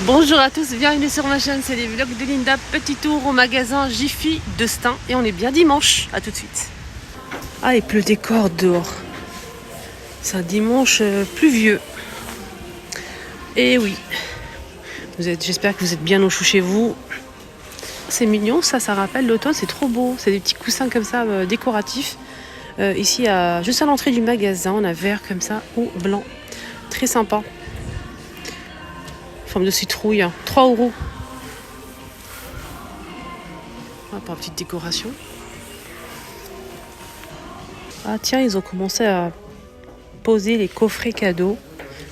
Bonjour à tous, bienvenue sur ma chaîne, c'est les vlogs de Linda. Petit tour au magasin Jiffy de Stein et on est bien dimanche. À tout de suite. Ah, il pleut des cordes dehors. C'est un dimanche pluvieux. Et oui, j'espère que vous êtes bien au chaud chez vous. C'est mignon, ça rappelle l'automne, c'est trop beau. C'est des petits coussins comme ça décoratifs. Ici, juste à l'entrée du magasin, on a vert comme ça ou blanc. Très sympa. Forme de citrouille, 3 €. Ah, pour une petite décoration. Ah tiens, ils ont commencé à poser les coffrets cadeaux,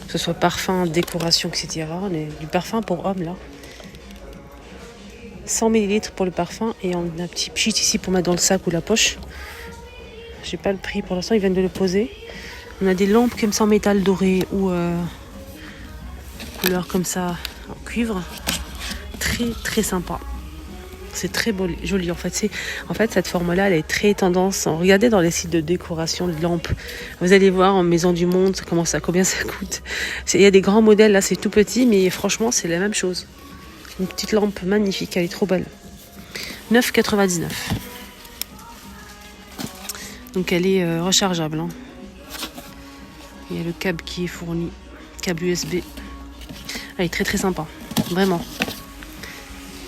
que ce soit parfum, décoration, etc. On est du parfum pour hommes là. 100 ml pour le parfum et on a un petit pchit ici pour mettre dans le sac ou la poche. J'ai pas le prix pour l'instant, ils viennent de le poser. On a des lampes comme ça en métal doré ou couleur comme ça en cuivre, très sympa. C'est très beau, joli en fait. Cette forme là elle est très tendance. Regardez dans les sites de décoration de lampes, vous allez voir en Maison du Monde combien ça coûte. Il y a des grands modèles là, c'est tout petit, mais franchement c'est la même chose. Une petite lampe magnifique, elle est trop belle. 9,99 €. Donc elle est rechargeable, hein. Il y a le câble qui est fourni, câble USB. Elle est très sympa, vraiment.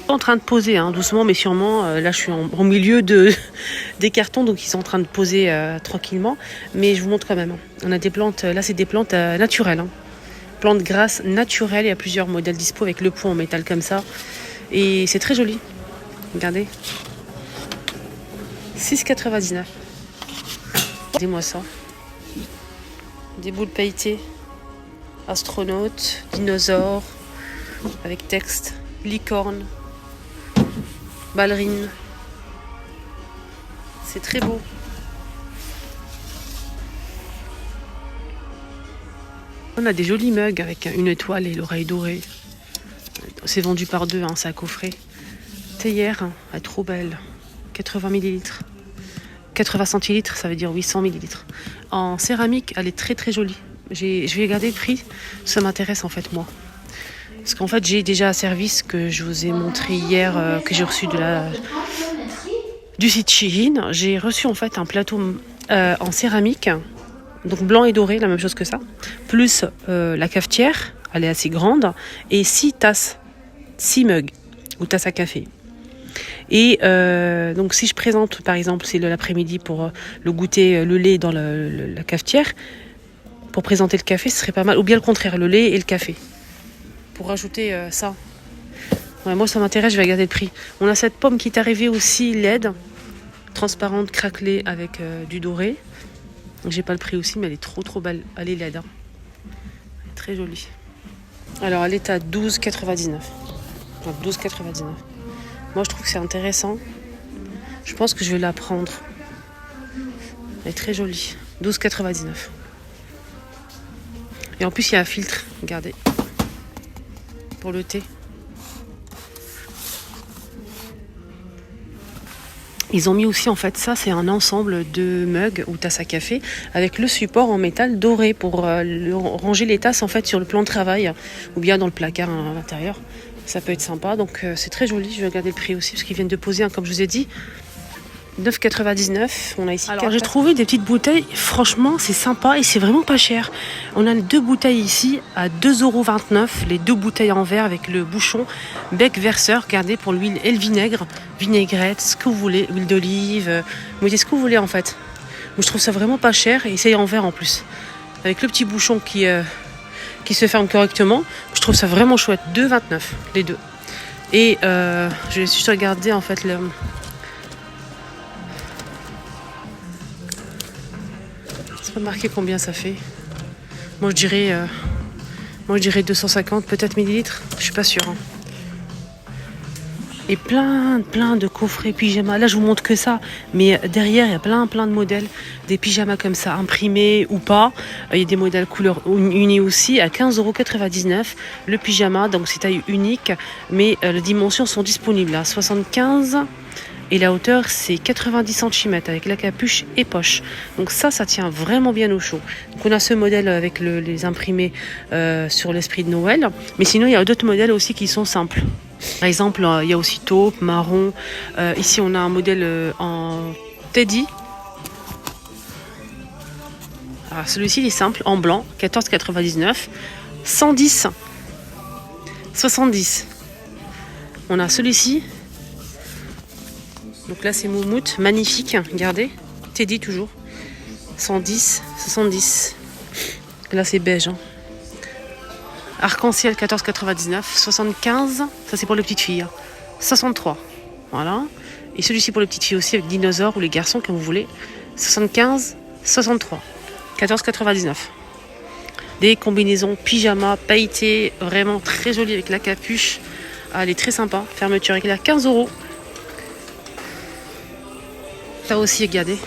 En train de poser, hein, doucement mais sûrement. Là, je suis au milieu des cartons, donc ils sont en train de poser tranquillement. Mais je vous montre quand même. On a des plantes. Là, c'est des plantes naturelles. Hein. Plantes grasses naturelles. Il y a plusieurs modèles dispo avec le pot en métal comme ça. Et c'est très joli. Regardez. 6,99 €. Regardez-moi ça. Des boules pailletées. Astronaute, dinosaure, avec texte, licorne, ballerine. C'est très beau. On a des jolis mugs avec une étoile et l'oreille dorée. C'est vendu par deux, hein, c'est à coffret. Théière, elle est trop belle. 80 ml. 80 centilitres, ça veut dire 800 ml. En céramique, elle est très jolie. Je vais garder le prix, ça m'intéresse en fait moi. Parce qu'en fait j'ai déjà un service que je vous ai montré hier, que j'ai reçu du site Shein. J'ai reçu en fait un plateau en céramique, donc blanc et doré, la même chose que ça. Plus la cafetière, elle est assez grande, et 6 tasses, 6 mugs, ou tasses à café. Et donc si je présente par exemple, c'est l'après-midi pour le goûter, le lait dans la cafetière. Pour présenter le café, ce serait pas mal. Ou bien le contraire, le lait et le café. Pour rajouter ça. Ouais, moi, ça m'intéresse, je vais regarder le prix. On a cette pomme qui est arrivée aussi LED. Transparente, craquelée, avec du doré. Donc, j'ai pas le prix aussi, mais elle est trop belle. Elle est LED. Hein. Elle est très jolie. Alors, elle est à 12,99 €. Donc, 12,99 €. Moi, je trouve que c'est intéressant. Je pense que je vais la prendre. Elle est très jolie. 12,99 €. Et en plus, il y a un filtre, regardez, pour le thé. Ils ont mis aussi, en fait, ça, c'est un ensemble de mugs ou tasses à café avec le support en métal doré pour ranger les tasses, en fait, sur le plan de travail ou bien dans le placard à l'intérieur. Ça peut être sympa, donc c'est très joli. Je vais regarder le prix aussi parce qu'ils viennent de poser, hein, comme je vous ai dit. 9,99 €. On a ici. Alors j'ai trouvé des petites bouteilles. Franchement, c'est sympa et c'est vraiment pas cher. On a 2 bouteilles ici à 2,29 €. Les 2 bouteilles en verre avec le bouchon bec verseur. Regardez, pour l'huile et le vinaigre, vinaigrette, ce que vous voulez, huile d'olive. Vous mettez ce que vous voulez en fait. Donc, je trouve ça vraiment pas cher et c'est en verre en plus. Avec le petit bouchon qui se ferme correctement. Je trouve ça vraiment chouette. 2,29 € les deux. Et je vais juste regarder en fait le. Pas marqué combien ça fait. Moi je dirais 250 peut-être millilitres. Je suis pas sûre. Hein. Et plein de coffrets pyjamas. Là je vous montre que ça, mais derrière il y a plein de modèles, des pyjamas comme ça imprimés ou pas. Il y a des modèles couleur unie aussi à 15,99 € le pyjama. Donc c'est taille unique, mais les dimensions sont disponibles à 75 Et la hauteur, c'est 90 cm avec la capuche et poche. Donc ça tient vraiment bien au chaud. Donc on a ce modèle avec les imprimés sur l'esprit de Noël. Mais sinon, il y a d'autres modèles aussi qui sont simples. Par exemple, il y a aussi taupe, marron. Ici, on a un modèle en teddy. Alors, celui-ci, il est simple, en blanc, 14,99. 110, 70. On a celui-ci. Donc là, c'est moumoute, magnifique. Regardez, teddy toujours. 110, 70. Là, c'est beige. Arc-en-ciel, 14,99. 75, ça c'est pour les petites filles. 63, voilà. Et celui-ci pour les petites filles aussi, avec dinosaures ou les garçons, comme vous voulez. 75, 63. 14,99. Des combinaisons pyjama pailletées, vraiment très jolies avec la capuche. Ah, elle est très sympa. Fermeture éclair, 15 €. Ça aussi, regardez.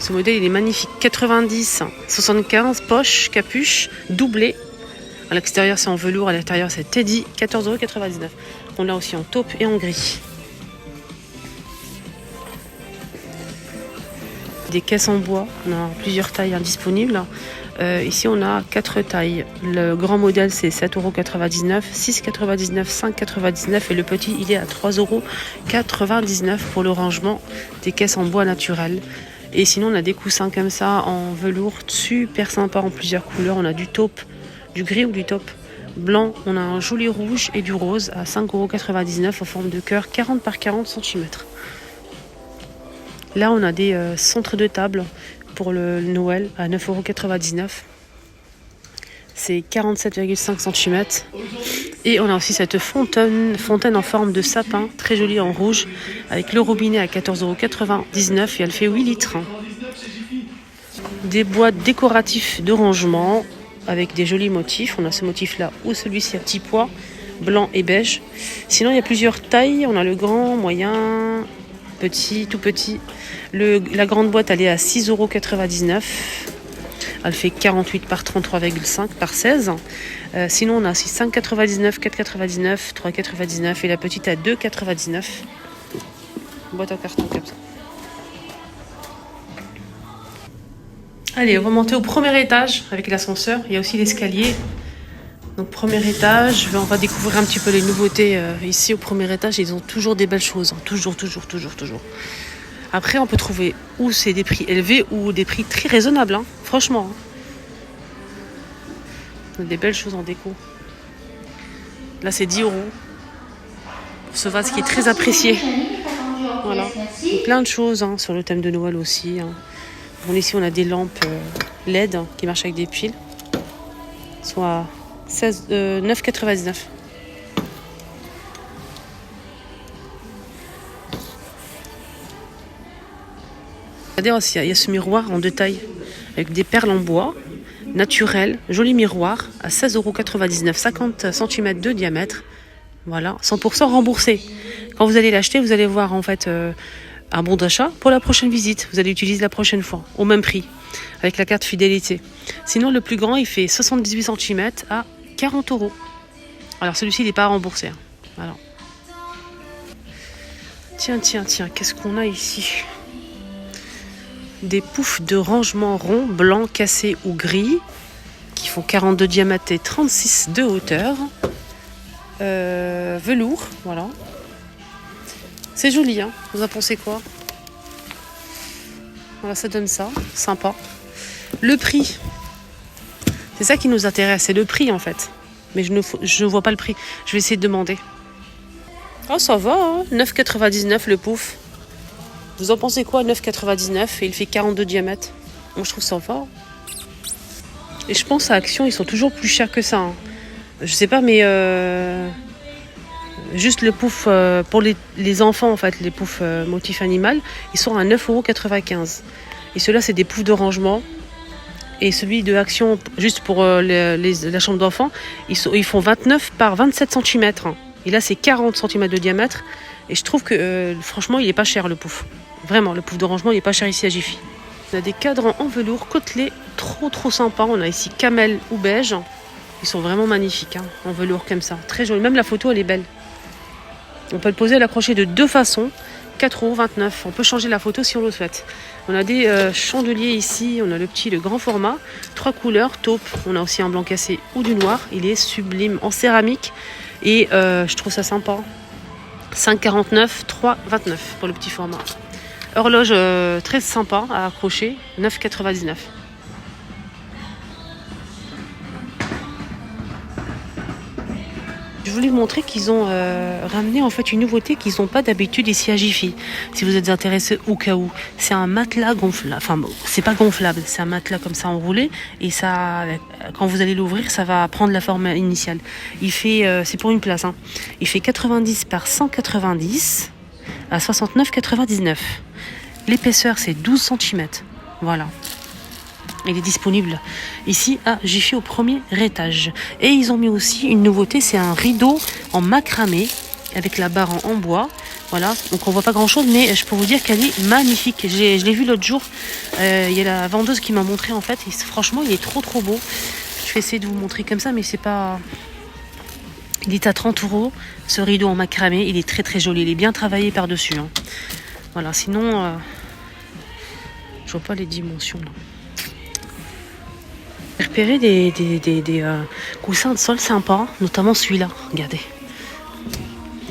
Ce modèle, il est magnifique. 90, 75, poche, capuche, doublé. À l'extérieur, c'est en velours. À l'intérieur, c'est teddy, 14,99 €. On l'a aussi en taupe et en gris. Des caisses en bois. On a plusieurs tailles disponibles. Ici, on a 4 tailles. Le grand modèle, c'est 7,99 €, 6,99 €, 5,99 € et le petit, il est à 3,99 € pour le rangement des caisses en bois naturel. Et sinon, on a des coussins comme ça en velours, super sympa en plusieurs couleurs. On a du taupe, du gris ou du taupe blanc. On a un joli rouge et du rose à 5,99 € en forme de cœur, 40 par 40 cm. Là, on a des centres de table pour le Noël à 9,99 €. C'est 47,5 cm. Et on a aussi cette fontaine en forme de sapin, très jolie en rouge, avec le robinet à 14,99 € et elle fait 8 litres. Des boîtes décoratifs de rangement avec des jolis motifs. On a ce motif-là ou celui-ci à petits pois, blanc et beige. Sinon, il y a plusieurs tailles. On a le grand, moyen, petit, tout petit. La grande boîte, elle est à 6,99 €. Elle fait 48 par 33,5 par 16. Sinon, on a aussi 5,99, 4,99, 3,99 et la petite à 2,99. Boîte en carton comme ça. Allez, on va monter au premier étage avec l'ascenseur. Il y a aussi l'escalier. Donc, premier étage, on va découvrir un petit peu les nouveautés ici au premier étage. Ils ont toujours des belles choses. Toujours. Après, on peut trouver où c'est des prix élevés ou des prix très raisonnables. Franchement. Des belles choses en déco. Là, c'est 10 € pour ce vase qui est très apprécié. Voilà. Donc, plein de choses sur le thème de Noël aussi. Bon, ici, on a des lampes LED qui marchent avec des piles. Soit 9,99 €. Regardez aussi, il y a ce miroir en 2 tailles avec des perles en bois naturel, joli miroir à 16,99 €, 50 cm de diamètre. Voilà, 100% remboursé. Quand vous allez l'acheter, vous allez voir en fait un bon d'achat pour la prochaine visite. Vous allez l'utiliser la prochaine fois, au même prix, avec la carte fidélité. Sinon, le plus grand, il fait 78 cm à 40 €. Alors celui-ci, il n'est pas remboursé. Voilà. Tiens, qu'est-ce qu'on a ici ? Des poufs de rangement rond, blanc, cassé ou gris, qui font 42 de diamètre et 36 de hauteur. Velours, voilà. C'est joli, Vous en pensez quoi ? Voilà, ça donne ça, sympa. Le prix, c'est ça qui nous intéresse, c'est le prix en fait. Mais je ne vois pas le prix. Je vais essayer de demander. Oh, ça va, 9,99 le pouf. Vous en pensez quoi, 9,99 et il fait 42 de diamètre. Moi, je trouve ça fort. Et je pense à Action, ils sont toujours plus chers que ça. Je sais pas, mais juste le pouf pour les enfants, en fait, les poufs motif animal, ils sont à 9,95 €. Et ceux-là, c'est des poufs de rangement. Et celui de Action, juste pour la chambre d'enfant, ils font 29 par 27 cm. Et là, c'est 40 cm de diamètre. Et je trouve que, franchement, il est pas cher, le pouf. Vraiment, le pouf de rangement, il est pas cher ici à Jiffy. On a des cadres en velours côtelés, trop sympa. On a ici camel ou beige. Ils sont vraiment magnifiques, en velours comme ça. Très joli. Même la photo, elle est belle. On peut le poser à l'accrocher de 2 façons. 4,29 €. On peut changer la photo si on le souhaite. On a des chandeliers ici. On a le petit, le grand format. 3 couleurs, taupe. On a aussi un blanc cassé ou du noir. Il est sublime en céramique. Et je trouve ça sympa. 5,49 €, 3,29 € pour le petit format. Horloge très sympa à accrocher. 9,99 €. Je voulais vous montrer qu'ils ont ramené en fait une nouveauté qu'ils n'ont pas d'habitude ici à Jiffy. Si vous êtes intéressé au cas où, c'est un matelas gonflable. Enfin, c'est pas gonflable, c'est un matelas comme ça enroulé et ça, quand vous allez l'ouvrir, ça va prendre la forme initiale. Il fait, c'est pour une place. Hein. Il fait 90 par 190 à 69,99 €. L'épaisseur c'est 12 cm. Voilà. Il est disponible ici à Jiffy au premier étage. Et ils ont mis aussi une nouveauté, c'est un rideau en macramé avec la barre en bois. Voilà, donc on voit pas grand chose, mais je peux vous dire qu'elle est magnifique. Je l'ai vu l'autre jour, il y a la vendeuse qui m'a montré en fait, et franchement il est trop beau. Je vais essayer de vous montrer comme ça, mais c'est pas... Il est à 30 € ce rideau en macramé, il est très joli, il est bien travaillé par-dessus. Hein. Voilà, sinon, je vois pas les dimensions là. J'ai repéré des coussins de sol sympas, notamment celui-là, regardez.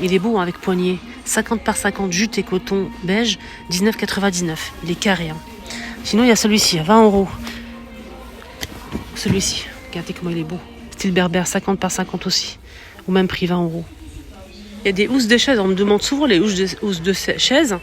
Il est beau hein, avec poignée. 50 par 50 jute et coton beige, 19,99 €. Il est carré. Hein. Sinon, il y a celui-ci, à 20 €. Celui-ci, regardez comment il est beau. Style berbère, 50 par 50 aussi. Au même prix, 20 €. Il y a des housses de chaises, on me demande souvent les housses de chaises.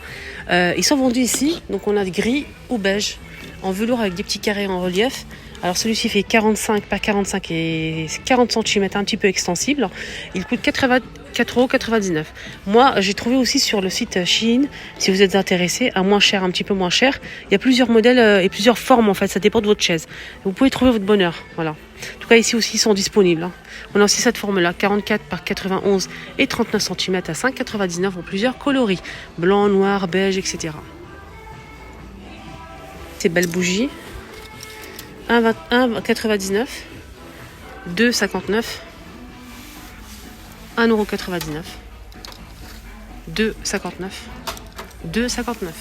Ils sont vendus ici, donc on a gris ou beige, en velours avec des petits carrés en relief. Alors celui-ci fait 45 par 45 et 40 cm, un petit peu extensible. Il coûte 4,99 €. Moi, j'ai trouvé aussi sur le site Shein, si vous êtes intéressé, à moins cher, un petit peu moins cher. Il y a plusieurs modèles et plusieurs formes en fait, ça dépend de votre chaise. Vous pouvez trouver votre bonheur, voilà. En tout cas, ici aussi, ils sont disponibles. Hein. On a aussi cette forme-là, 44 par 91 et 39 cm à 5,99 € en plusieurs coloris. Blanc, noir, beige, etc. Ces belles bougies. 1,99 €, 2,59 €, 1,99 €, 2,59 €, 2,59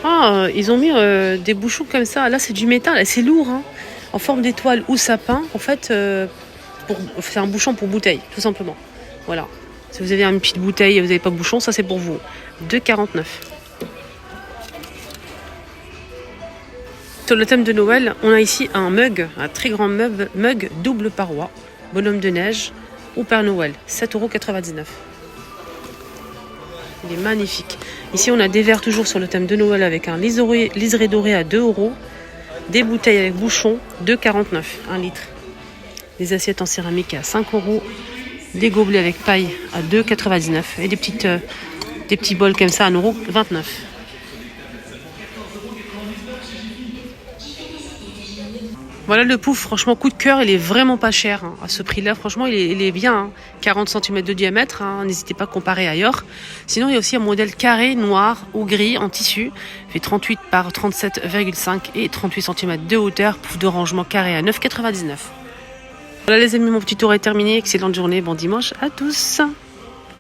€. Ah, ils ont mis des bouchons comme ça. Là, c'est du métal, c'est lourd, hein, en forme d'étoile ou sapin. En fait, c'est un bouchon pour bouteille, tout simplement. Voilà. Si vous avez une petite bouteille et vous n'avez pas de bouchon, ça c'est pour vous. 2,49 €. Sur le thème de Noël, on a ici un mug, un très grand mug double paroi, bonhomme de neige ou Père Noël, 7,99 €. Il est magnifique. Ici, on a des verres toujours sur le thème de Noël avec un liseré doré à 2 €, des bouteilles avec bouchon, 2,49 €, 1 litre. Des assiettes en céramique à 5 €, des gobelets avec paille à 2,99 € et des petits bols comme ça à 1,29 €. Voilà le pouf, franchement coup de cœur, il est vraiment pas cher hein. À ce prix-là, franchement il est bien, hein. 40 cm de diamètre, hein. N'hésitez pas à comparer ailleurs. Sinon il y a aussi un modèle carré, noir ou gris en tissu, il fait 38 par 37,5 et 38 cm de hauteur, pouf de rangement carré à 9,99 €. Voilà les amis, mon petit tour est terminé, excellente journée, bon dimanche à tous.